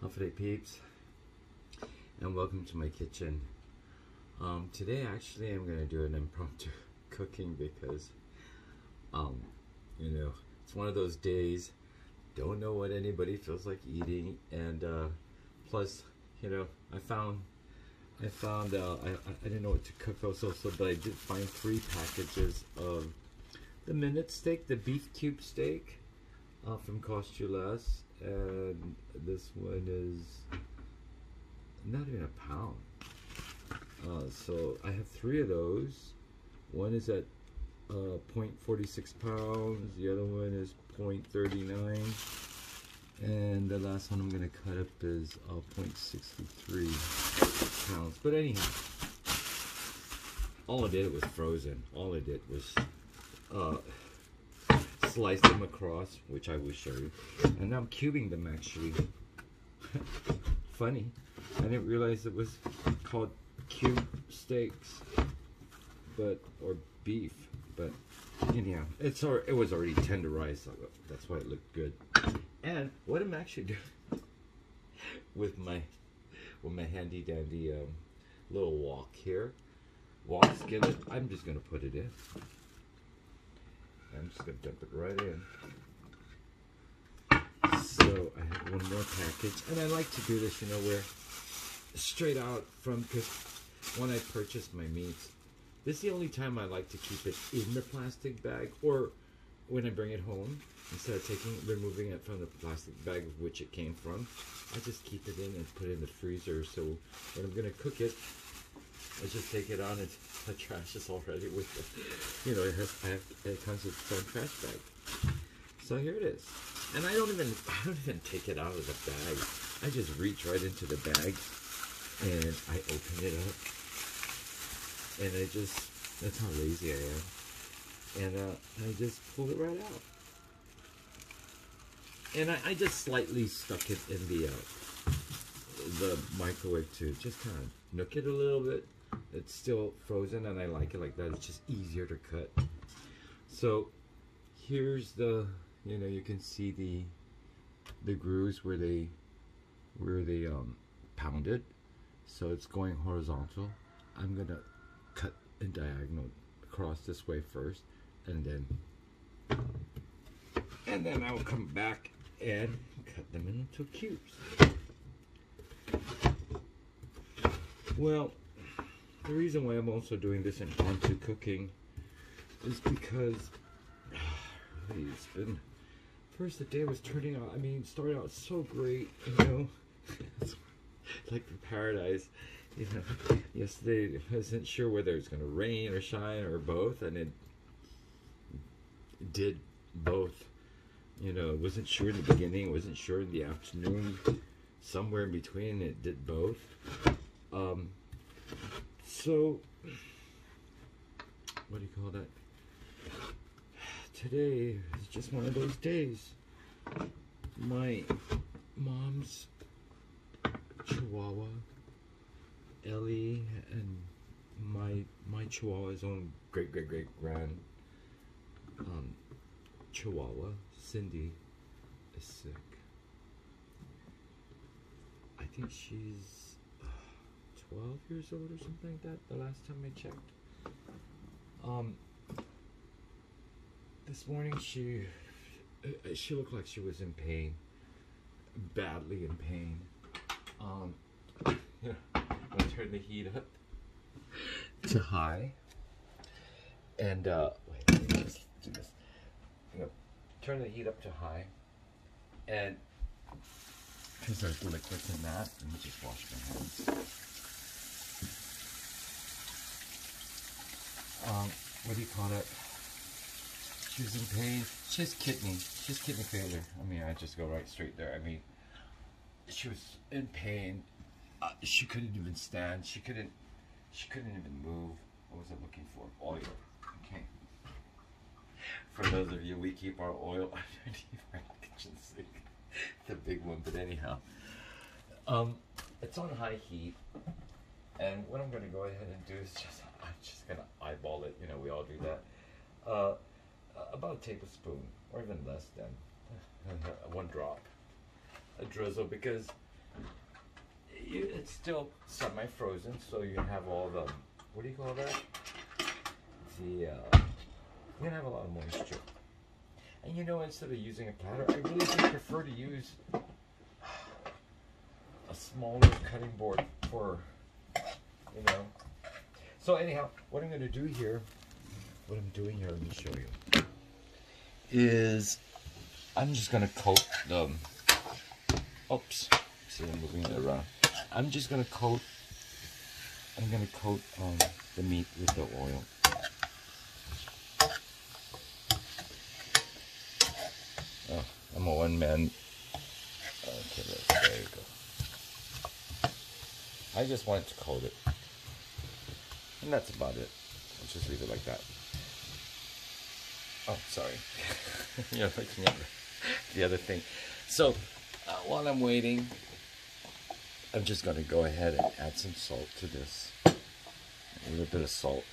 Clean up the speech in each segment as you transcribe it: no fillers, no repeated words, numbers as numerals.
Hafa peeps, and welcome to my kitchen. Today actually I'm gonna do an impromptu cooking because it's one of those days, don't know what anybody feels like eating, and plus I didn't know what to cook also, but I did find 3 packages of the minute steak, the beef cube steak from Cost You Less, and this one is not even a pound. So I have 3 of those. One is at 0.46 pounds, the other one is 0.39, and the last one I'm going to cut up is 0.63 pounds. But anyhow, all I did was frozen. All I did was slice them across, which I will show you, and now I'm cubing them actually. Funny, I didn't realize it was called cube steaks, or beef, but anyhow, it was already tenderized, so that's why it looked good. And what I'm actually doing with my handy dandy little wok skillet, I'm just gonna put it in. I'm just gonna dump it right in. So I have one more package, and I like to do this, where straight out from, because when I purchase my meats, this is the only time I like to keep it in the plastic bag, or when I bring it home, instead of removing it from the plastic bag of which it came from, I just keep it in and put it in the freezer. So when I'm gonna cook it, I just take it on, and the trash is already with it. It comes with its own trash bag. So here it is, and I don't even take it out of the bag. I just reach right into the bag, and I open it up, and that's how lazy I am, and I just pull it right out, and I just slightly stuck it in the microwave to just kind of nook it a little bit. It's still frozen, and I like it like that. It's just easier to cut. So here's the, you can see the grooves where they pounded. So it's going horizontal. I'm gonna cut in diagonal across this way first, and then I will come back and cut them into cubes. Well, the reason why I'm also doing this impromptu cooking is because really it's been, first the day was started out so great, it's like the paradise. Yesterday I wasn't sure whether it's going to rain or shine or both, and it did both. It wasn't sure in the beginning, it wasn't sure in the afternoon, somewhere in between it did both. So what do you call that? Today is just one of those days. My mom's chihuahua, Ellie, and my chihuahua's own great grand chihuahua, Cindy, is sick. I think she's 12 years old or something like that, the last time I checked. This morning she looked like she was in pain, badly in pain. I'm gonna turn the heat up to high, and wait, let me just do this. I'm gonna turn the heat up to high, and because there's liquid in that, let me just wash my hands. What do you call it? She was in pain. She has kidney failure. I just go right straight there. She was in pain. She couldn't even stand. She couldn't even move. What was I looking for? Oil. Okay. For those of you, we keep our oil underneath our kitchen sink. The big one, but anyhow. It's on high heat. And what I'm going to go ahead and do is I'm just going to eyeball it. We all do that. About a tablespoon, or even less than 1 drop. A drizzle, because it's still semi-frozen, so you have all the, what do you call that? You're gonna have a lot of moisture. And you know, instead of using a platter, I really do prefer to use a smaller cutting board for, you know. So anyhow, what I'm gonna do here, let me show you, is I'm just gonna coat the, oops, see I'm moving it around. I'm gonna coat the meat with the oil. Oh, I'm a one-man. Okay, there you go. I just wanted to coat it. And that's about it. I'll just leave it like that. Oh, sorry. You're looking at the other thing. So, while I'm waiting, I'm just going to go ahead and add some salt to this. A little bit of salt.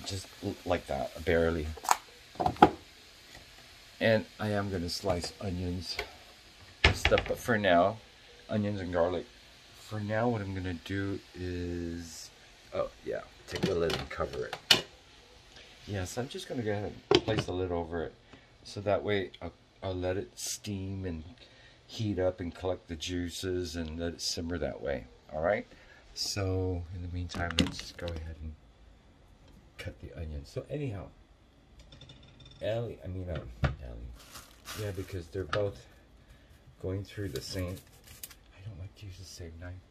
Just like that, barely. And I am going to slice onions and stuff, but for now, onions and garlic. For now, what I'm going to do is, oh yeah, take the lid and cover it. Yes, I'm just going to go ahead and place the lid over it, so that way I'll let it steam and heat up and collect the juices and let it simmer that way. All right. So in the meantime, let's just go ahead and cut the onions. So anyhow, Ellie, yeah, because they're both going through the same. I don't like to use the same knife,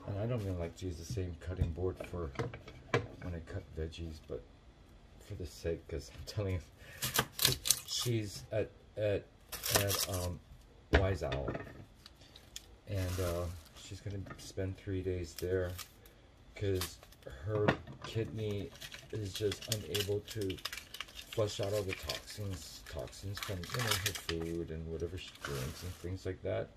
and I don't even like to use the same cutting board for when I cut veggies, but for the sake, because I'm telling you, she's at Wise Owl, and she's gonna spend 3 days there because her kidney is just unable to flush out all the toxins from, you know, her food and whatever she drinks and things like that.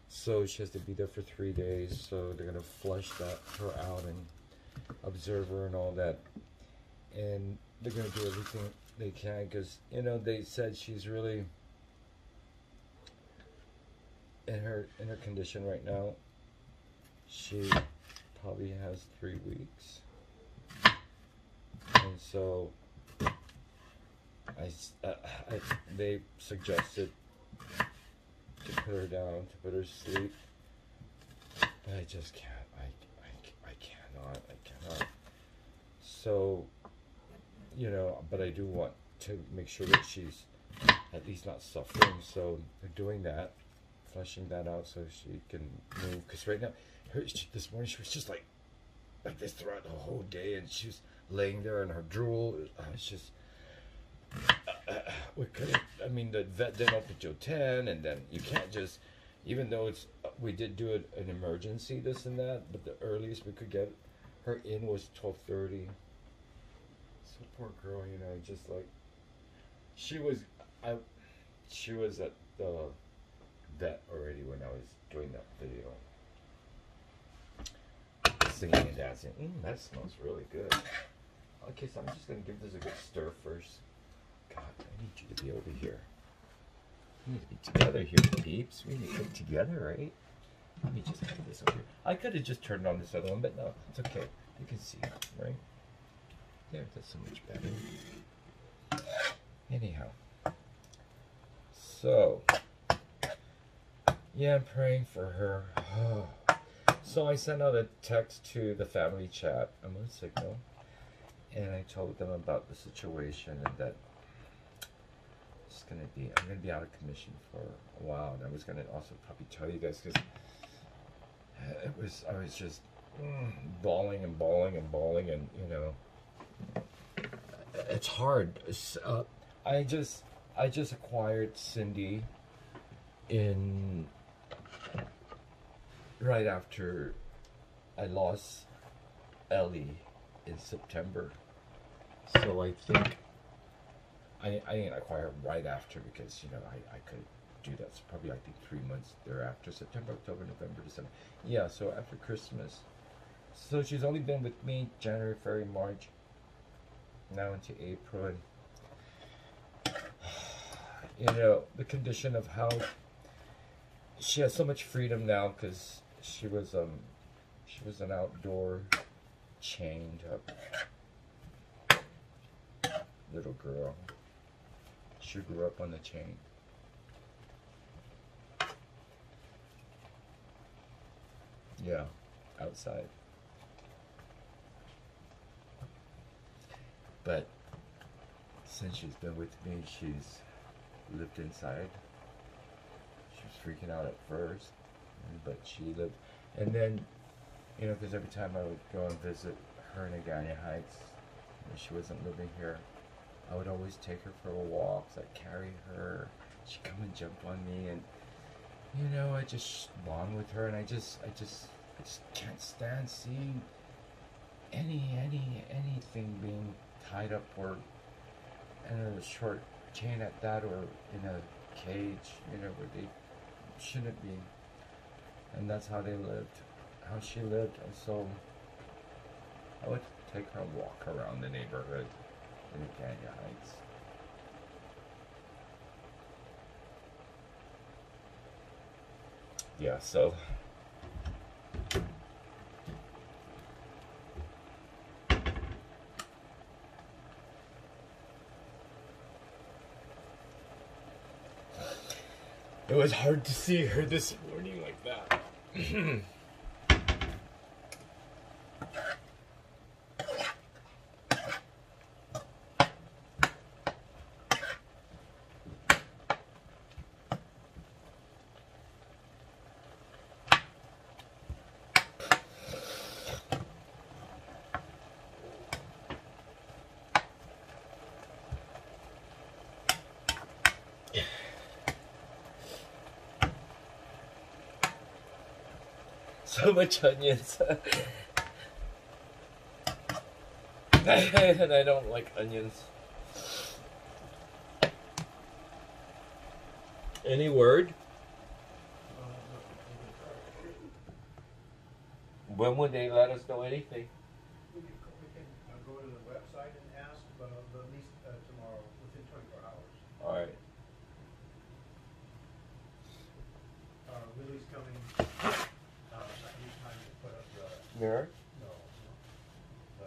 So she has to be there for 3 days. So they're gonna flush her out and observe her and all that, and they're gonna do everything they can because, you know, they said she's really in her condition right now. She probably has 3 weeks, and so they suggested to put her down, to put her to sleep, but I just can't. I cannot. So, you know, but I do want to make sure that she's at least not suffering. So they're doing that, flushing that out so she can move. Because right now, this morning she was just like this throughout the whole day, and she was laying there and her drool. It's just. We couldn't. I mean, the vet didn't open till 10, and then you can't just. Even though we did do it an emergency, this and that, but the earliest we could get her in was 12:30. So poor girl, you know, just like she was at the vet already when I was doing that video, singing and dancing. That smells really good. Okay, so I'm just gonna give this a good stir first. God, I need you to be over here. We need to be together here, peeps. We need to get together, right? Let me just put this over here. I could have just turned on this other one, but no, it's okay. You can see, right? There, that's so much better. Anyhow. So, yeah, I'm praying for her. So I sent out a text to the family chat. I'm on Signal. And I told them about the situation and that I'm gonna be out of commission for a while, and I was gonna also probably tell you guys because I was just bawling, and you know, it's hard. I just acquired Cindy right after I lost Ellie in September, so I think. I didn't acquire right after because, you know, I could do that. So probably, I think, 3 months thereafter. September, October, November, December. Yeah, so after Christmas. So she's only been with me January, February, March. Now into April. And, you know, the condition of health she has so much freedom now because she was an outdoor chained up little girl. She grew up on the chain. Yeah, outside. But since she's been with me, she's lived inside. She was freaking out at first, but she lived. And then, you know, because every time I would go and visit her in Agania Heights, when she wasn't living here, I would always take her for walks. I'd carry her. She'd come and jump on me, and you know, I just bond with her. And I just can't stand seeing anything being tied up or in a short chain at that, or in a cage, you know, where they shouldn't be. And that's how they lived, how she lived. And so I would take her and walk around the neighborhood in Agania Heights. Yeah, so it was hard to see her this morning like that. So much onions. And I don't like onions. Any word? When would they let us know anything? We can go to the website and ask, but at least tomorrow, within 24 hours. All right. Willie's coming. I need time to put up the Mirror? no, the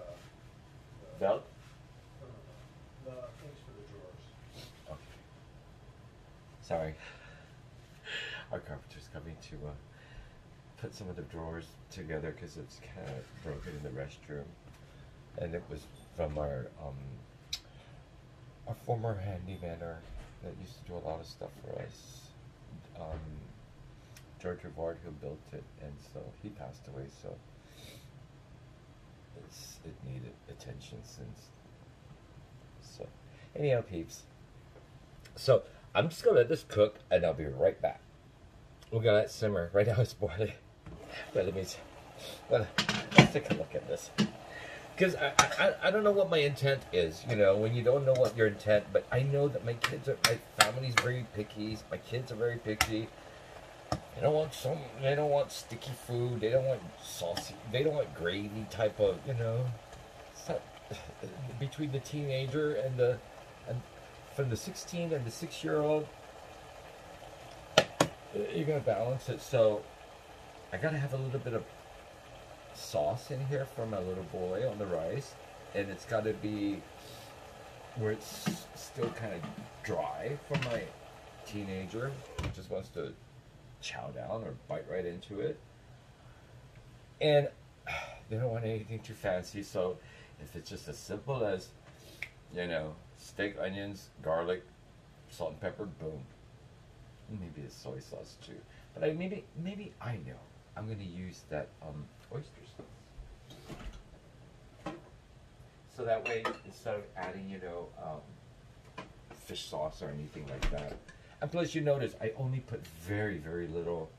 Belt? no, the things for the drawers. Okay. Sorry. Our carpenter's coming to put some of the drawers together because it's kind of broken in the restroom. And it was from our former handyman that used to do a lot of stuff for us. George Rivard, who built it, and so he passed away, so it needed attention since. So anyhow, peeps, so I'm just gonna let this cook and I'll be right back. We're gonna let it simmer. Right now it's boiling, but let's take a look at this, because I don't know what my intent is, you know, when you don't know what your intent. But I know that my family's very picky. My kids are very picky. They don't want sticky food. They don't want saucy. They don't want gravy type of, you know. It's not, between the teenager and from the 16 and the 6-year-old, you're gonna balance it. So I gotta have a little bit of sauce in here for my little boy on the rice, and it's gotta be where it's still kind of dry for my teenager who just wants to chow down or bite right into it. And they don't want anything too fancy, so if it's just as simple as, you know, steak, onions, garlic, salt and pepper, boom. Maybe a soy sauce too. But maybe I know. I'm gonna use that oyster sauce. So that way, instead of adding, you know, fish sauce or anything like that. And plus, you notice I only put very little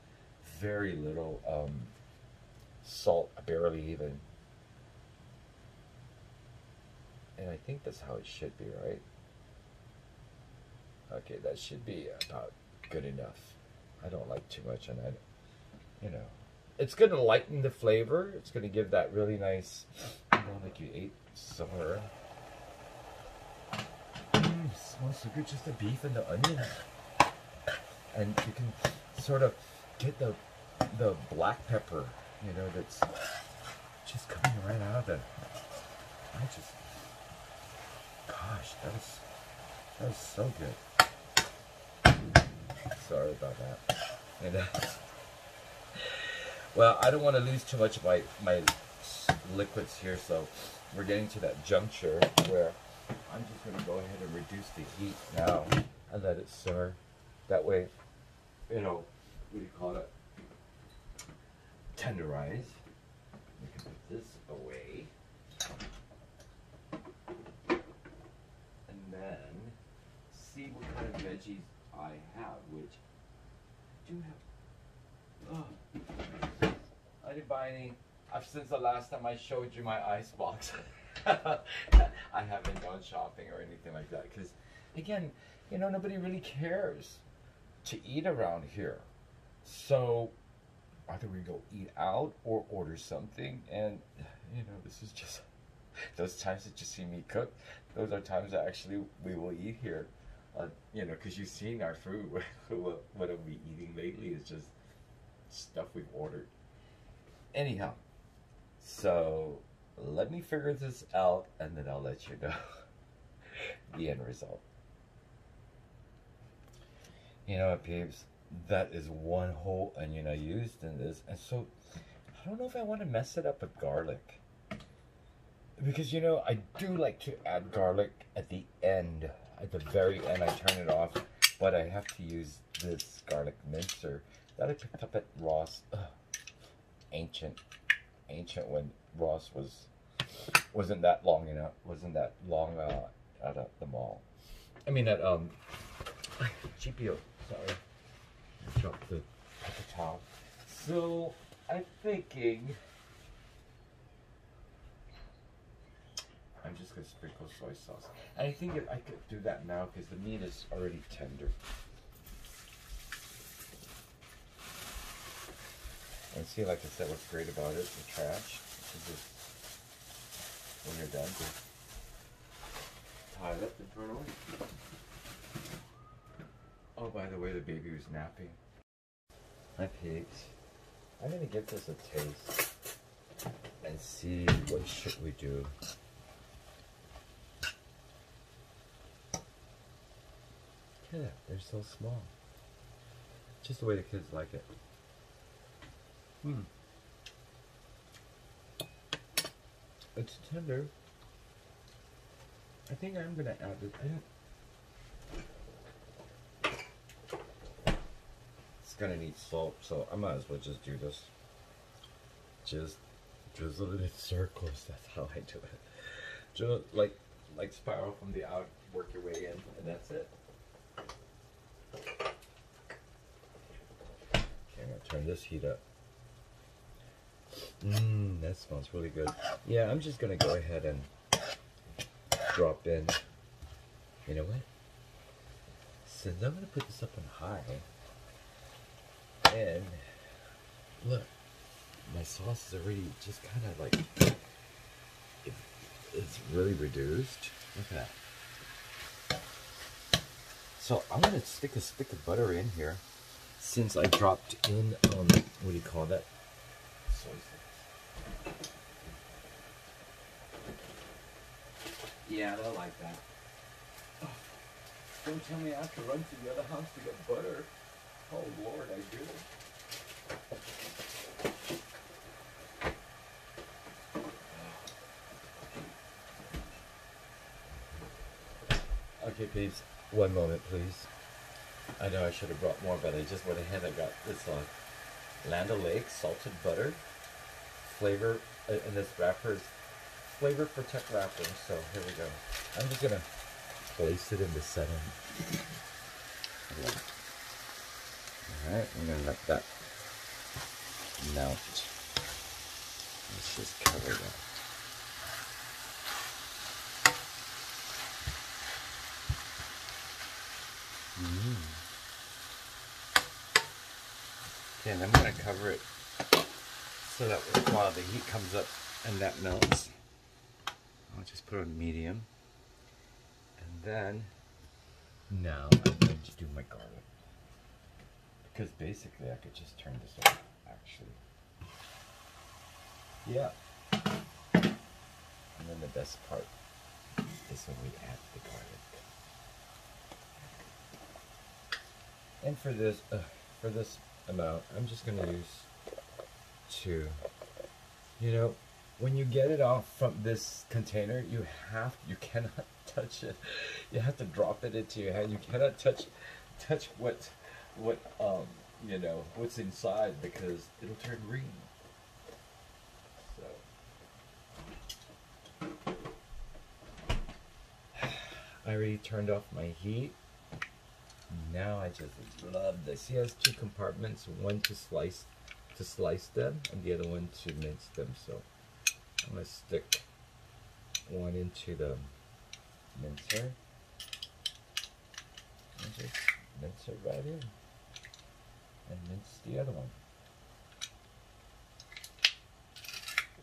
salt, barely even. And I think that's how it should be, right? Okay, that should be about good enough. I don't like too much, and you know, it's gonna lighten the flavor. It's gonna give that really nice, you know, like you ate somewhere. Smells so good, just the beef and the onions. And you can sort of get the black pepper, you know, that's just coming right out of it. Gosh, that was so good. Sorry about that. And, well, I don't want to lose too much of my liquids here, so we're getting to that juncture where I'm just going to go ahead and reduce the heat now and let it simmer. That way, you know, what do you call it? Tenderize. We can put this away. And then see what kind of veggies I have, which I do have. Oh, I didn't buy any. Since the last time I showed you my icebox, I haven't gone shopping or anything like that. Because, again, you know, nobody really cares to eat around here. So either we go eat out or order something. And, you know, this is just those times that you see me cook. Those are times that actually we will eat here. You know, because you've seen our food. What have we eating lately is just stuff we've ordered. Anyhow, so let me figure this out and then I'll let you know the end result. You know what, peeps? That is one whole onion I used in this. And so I don't know if I want to mess it up with garlic. Because, you know, I do like to add garlic at the end. At the very end, I turn it off. But I have to use this garlic mincer that I picked up at Ross. Ancient when Ross wasn't that long, you know, wasn't that long at the mall. I mean at GPO. Sorry, I dropped the paper towel. So I'm thinking I'm just gonna sprinkle soy sauce. And I think if I could do that now because the meat is already tender. And see, like I said, what's great about it, the trash, is just, when you're done, just tie it up and turn it on. Oh, by the way, the baby was napping. My pigs. I'm going to give this a taste and see what should we do. Look at that, they're so small. Just the way the kids like it. It's tender. I think I'm gonna add it. It's gonna need salt, so I might as well just do this. Just drizzle it in circles. That's how I do it. Just like spiral from the out, work your way in, and that's it. Okay, I'm gonna turn this heat up. That smells really good. Yeah, I'm just gonna go ahead and drop in. You know what? Since I'm gonna put this up on high, and look, my sauce is already just kind of like it's really reduced. Look at that. So I'm gonna stick a stick of butter in here, since I dropped in what do you call that? Soy sauce. Yeah, they'll like that. Oh, don't tell me I have to run to the other house to get butter. Oh Lord, I do. Okay, peeps, one moment, please. I know I should have brought more, but I just went ahead and got this Land O'Lakes salted butter. Flavor, and this wrapper is Flavor Protect wrapping, so here we go. I'm just gonna place it in the center. Alright, I'm gonna let that melt. Let's just cover that. Okay, and I'm gonna cover it so that while the heat comes up and that melts, I'll just put it on medium. And then, now I'm going to do my garlic. Because basically I could just turn this off, actually. Yeah. And then the best part is when we add the garlic. And for this amount, I'm just gonna use 2. You know, when you get it off from this container, you cannot touch it. You have to drop it into your hand. You cannot touch what you know, what's inside, because it'll turn green. So I already turned off my heat. Now I just love this. He has 2 compartments, one to slice them and the other one to mince them. So I'm gonna stick one into the mincer and just mince it right in, and mince the other one.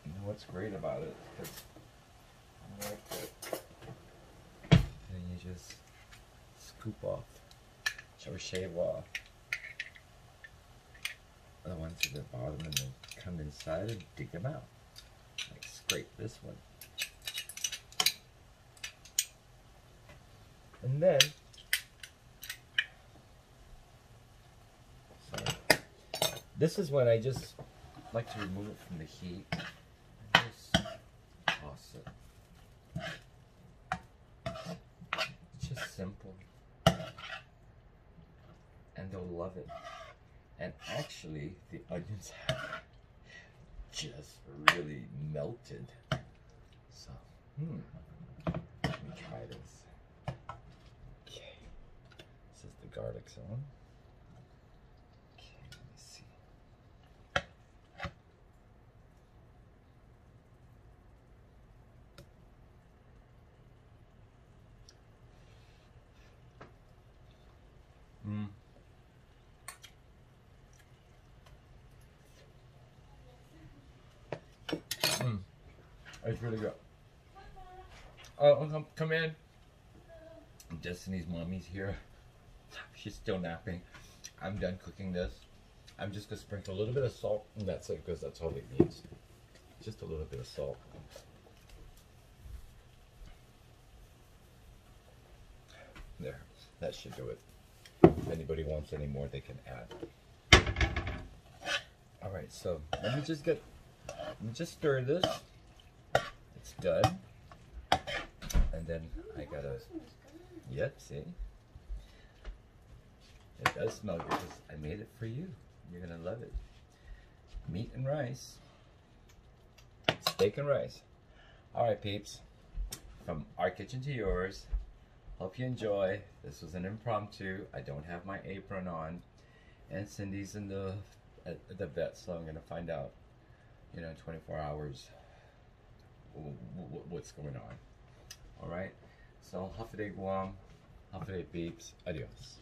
You know what's great about it? Because I like it. And you just scoop off or shave off the ones at the bottom, and then come inside and dig them out. Like scrape this one. And then, sorry, this is when I just like to remove it from the heat and just toss it. It's just simple. And they'll love it. And actually, the onions have just really melted. So, let me try this. Okay, this is the garlic zone. Okay, let me see. It's really good. Oh, come in. Destiny's mommy's here. She's still napping. I'm done cooking this. I'm just gonna sprinkle a little bit of salt, and that's it, because that's all it needs. Just a little bit of salt. There, that should do it. If anybody wants any more, they can add. All right, so let me just stir this. It's done. And then I gotta, yep, see? It does smell good because I made it for you. You're gonna love it. Meat and rice. Steak and rice. All right, peeps. From our kitchen to yours. Hope you enjoy. This was an impromptu. I don't have my apron on. And Cindy's at the vet, so I'm gonna find out, you know, in 24 hours what's going on. All right. So, Hafa de Guam, Hafa de peeps. Adios.